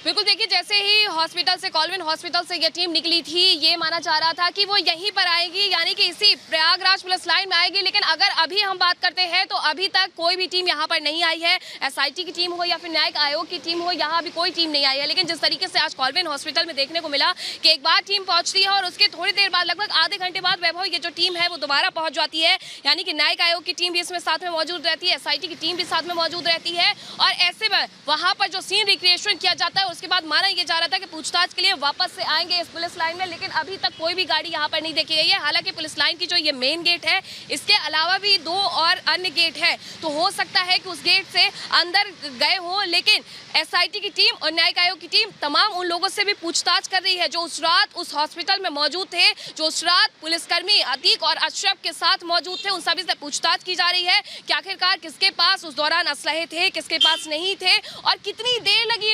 बिल्कुल, देखिए जैसे ही हॉस्पिटल से, कॉलविन हॉस्पिटल से ये टीम निकली थी, ये माना जा रहा था कि वो यहीं पर आएगी, यानी कि इसी प्रयागराज पुलिस लाइन में आएगी। लेकिन अगर अभी हम बात करते हैं तो अभी तक कोई भी टीम यहाँ पर नहीं आई है। एसआईटी की टीम हो या फिर न्यायिक आयोग की टीम हो, यहाँ अभी कोई टीम नहीं आई है। लेकिन जिस तरीके से आज कॉलविन हॉस्पिटल में देखने को मिला कि एक बार टीम पहुंचती है और उसके थोड़ी देर बाद, लगभग आधे घंटे बाद वैभव, ये जो टीम है वो दोबारा पहुंच जाती है। यानी कि न्यायिक आयोग की टीम भी इसमें साथ में मौजूद रहती है, एसआईटी की टीम भी साथ में मौजूद रहती है। और ऐसे में वहां पर जो सीन रिक्रिएशन किया जाता है, उसके बाद माना यह जा रहा था कि पूछताछ के लिए वापस से आएंगे इस पुलिस लाइन में। लेकिन अभी तक कोई भी गाड़ी यहाँ पर नहीं देखी गई है। हालांकि पुलिस लाइन की जो ये मेन गेट है, इसके अलावा भी 2 और अन्य गेट है, तो हो सकता है कि उस गेट से अंदर गए हों। लेकिन एसआईटी की टीम और न्यायिक आयोग की टीम तमाम उन लोगों से भी पूछताछ कर रही है जो उस रात उस हॉस्पिटल में मौजूद थे, जो उस रात पुलिसकर्मी अतीक और अशरफ के साथ मौजूद थे। उन सभी से पूछताछ की जा रही है कि आखिरकार किसके पास उस दौरान असलहे थे, किसके पास नहीं थे, और कितनी देर लगी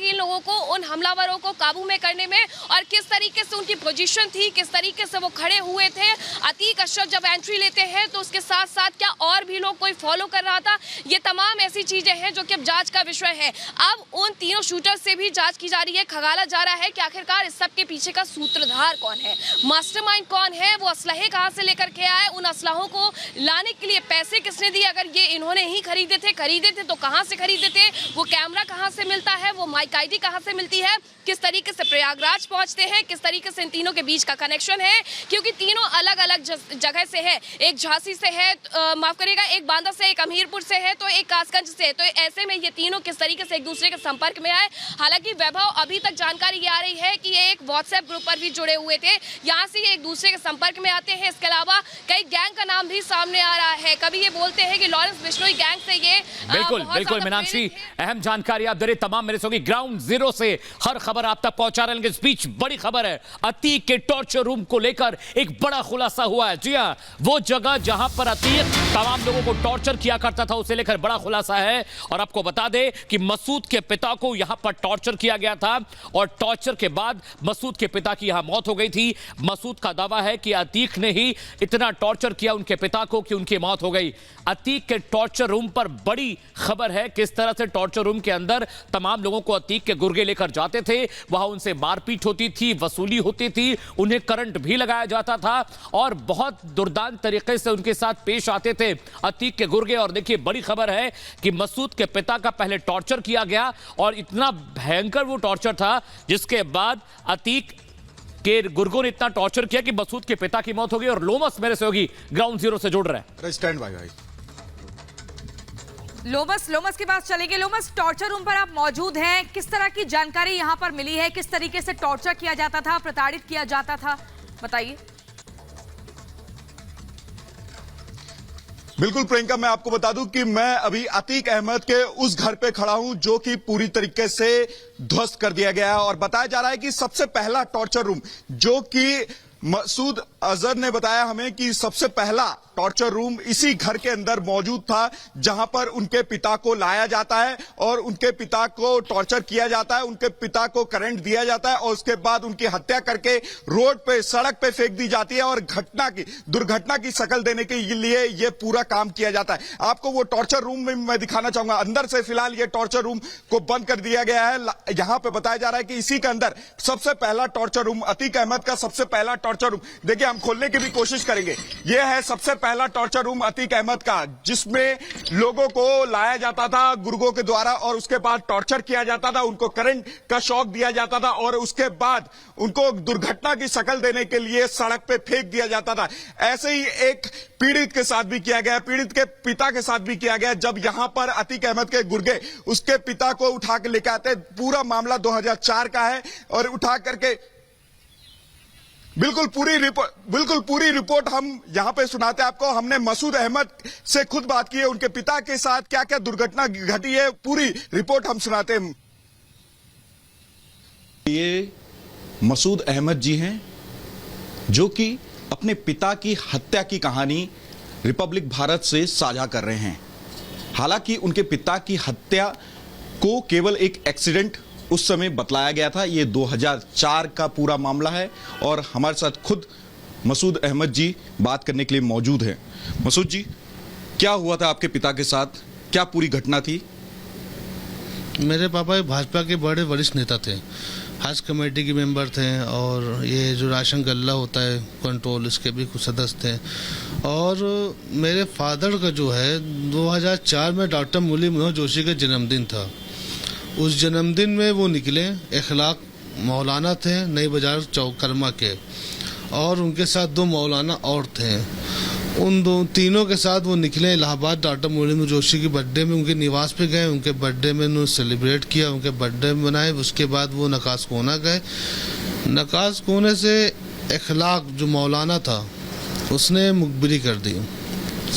इन लोगों को उन हमलावरों को काबू में करने में, और किस तरीके से उनकी पोजीशन थी, किस तरीके से वो खड़े हुए थे। अतीक अशरफ जब एंट्री लेते हैं तो उसके साथ साथ क्या और भी लोग कोई फॉलो कर रहा था, ये तमाम ऐसी चीजें हैं जो कि अब जांच का विषय है। अब उन तीनों शूटर से भी जांच की जा रही है, खंगाला जा रहा है कि आखिरकार इस सब के पीछे का सूत्रधार कौन है, मास्टरमाइंड कौन है, वो असलहे कहां से लेकर के आए, उन असलहों को लाने के लिए पैसे किसने दिए, अगर ये इन्होंने ही खरीदे थे तो कहां से खरीदे थे, वो कैमरा कहां से मिलता है, वो माइक आईडी कहां से मिलती है, किस तरीके से प्रयागराज पहुंचते हैं, किस तरीके से इन तीनों के बीच का कनेक्शन है, क्योंकि तीनों अलग अलग जगह से है। एक झांसी से है, माफ करिएगा, एक बांदा से, एक हमीरपुर से है, तो एक कासगंज से। तो ऐसे में ये तीनों किस तरीके से एक दूसरे के संपर्क में आए। हालांकि वैभव, अभी तक जानकारी ये आ रही है कि ये एक व्हाट्सएप ग्रुप पर भी जुड़े हुए थे, यहाँ से ये एक दूसरे के संपर्क में आते हैं। इसके अलावा कई गैंग का नाम भी सामने आ रहा है। कभी ये बोलते हैं कि लॉरेंस बिश्नोई गैंग से ये बिल्कुल मीनाक्षी, अहम जानकारी आप दे रहे, तमाम मेरे सोगी ग्राउंड जीरो से हर खबर आप तक पहुंचा रहे हैं। इस बीच बड़ी खबर है, अतीक के टॉर्चर रूम को लेकर एक बड़ा खुलासा हुआ है। जी हां, वो जगह जहां पर अतीक तमाम लोगों को टॉर्चर किया करता था, उसे लेकर बड़ा खुलासा है। और आपको बता दें कि मसूद के पिता को यहां पर टॉर्चर किया गया था और टॉर्चर के बाद मसूद के पिता की यहां मौत हो गई थी। मसूद का दावा है कि अतीक ने ही इतना टॉर्चर किया उनके पिता को कि उनकी मौत हो गई। अतीक के टॉर्चर रूम पर बड़ी खबर है, किस तरह से टॉर्चर रूम के अंदर तमाम लोगों को अतीक के गुर्गे लेकर जाते थे, वहां उनसे मारपीट होती थी, वसूली होती थी, उन्हें करंट भी लगाया जाता था और बहुत दुर्दांत तरीके से उनके साथ पेश आते थे अतीक के गुर्गे। और देखिए, बड़ी खबर है कि मसूद के पिता का पहले टॉर्चर किया गया और इतना भयंकर वो टॉर्चर था, जिसके बाद अतीक के गुर्गों ने इतना टॉर्चर किया कि मसूद के पिता की मौत हो गई। और लोमस मेरे से होगी ग्राउंड जीरो से जुड़ रहे हैं। स्टैंड बाय भाई। लोमस के पास चलेंगे। लोमस, टॉर्चर रूम पर आप मौजूद हैं, किस तरह की जानकारी यहां पर मिली है, किस तरीके से टॉर्चर किया जाता था, प्रताड़ित किया जाता था, बताइए। बिल्कुल प्रियंका, मैं आपको बता दूं कि मैं अभी अतीक अहमद के उस घर पे खड़ा हूं जो कि पूरी तरीके से ध्वस्त कर दिया गया है। और बताया जा रहा है कि सबसे पहला टॉर्चर रूम, जो कि मसूद अजहर ने बताया हमें कि सबसे पहला टॉर्चर रूम इसी घर के अंदर मौजूद था, जहां पर उनके पिता को लाया जाता है और उनके पिता को टॉर्चर किया जाता है, उनके पिता को करंट दिया जाता है और उसके बाद उनकी हत्या करके रोड पे, सड़क पे फेंक दी जाती है और दुर्घटना की शक्ल देने के लिए यह पूरा काम किया जाता है। आपको वो टॉर्चर रूम में मैं दिखाना चाहूंगा। अंदर से फिलहाल ये टॉर्चर रूम को बंद कर दिया गया है। यहां पे बताया जा रहा है कि इसी के अंदर सबसे पहला टॉर्चर रूम, अतीक अहमद का सबसे पहला टॉर्चर रूम, देखिए हम खोलने की भी कोशिश करेंगे। यह है सबसे पहला टॉर्चर रूम अतीक अहमद का, जिसमें लोगों को लाया जाता था गुर्गों के द्वारा और उसके बाद टॉर्चर किया जाता था, उनको करंट का शॉक दिया जाता था और उसके बाद उनको दुर्घटना की शक्ल देने के लिए सड़क पे फेंक दिया जाता था। ऐसे ही एक पीड़ित के साथ भी किया गया, पीड़ित के पिता के साथ भी किया गया। जब यहां पर अतीक अहमद के गुर्गे उसके पिता को उठा के लेकर आते, पूरा मामला 2004 का है और उठा करके बिल्कुल पूरी रिपोर्ट हम यहां पे सुनाते हैं आपको। हमने मसूद अहमद से खुद बात की है, उनके पिता के साथ क्या क्या दुर्घटना घटी है, पूरी रिपोर्ट हम सुनाते हैं। ये मसूद अहमद जी हैं, जो कि अपने पिता की हत्या की कहानी रिपब्लिक भारत से साझा कर रहे हैं। हालांकि उनके पिता की हत्या को केवल एक एक्सीडेंट उस समय बतलाया गया था। ये 2004 का पूरा मामला है और हमारे साथ खुद मसूद अहमद जी बात करने के लिए मौजूद हैं। मसूद जी, क्या हुआ था आपके पिता के साथ, क्या पूरी घटना थी? मेरे पापा भाजपा के बड़े वरिष्ठ नेता थे, हज कमेटी के मेंबर थे और ये जो राशन गल्ला होता है कंट्रोल, इसके भी कुछ सदस्य थे। और मेरे फादर का जो है 2004 में डॉक्टर मुरली मनोहर जोशी का जन्मदिन था। उस जन्मदिन में वो निकले, इखलाक मौलाना थे नई बाजार चौकरमा के, और उनके साथ 2 मौलाना और थे। उन तीनों के साथ वो निकले इलाहाबाद डॉक्टर मुरली मनोहर जोशी की बर्थडे में, उनके निवास पे गए, उनके बर्थडे में उन्होंने सेलिब्रेट किया, उनके बर्थडे मनाए। उसके बाद वो नकास कोना गए। नकास कोने से इखलाक जो मौलाना था उसने मुखबिरी कर दी।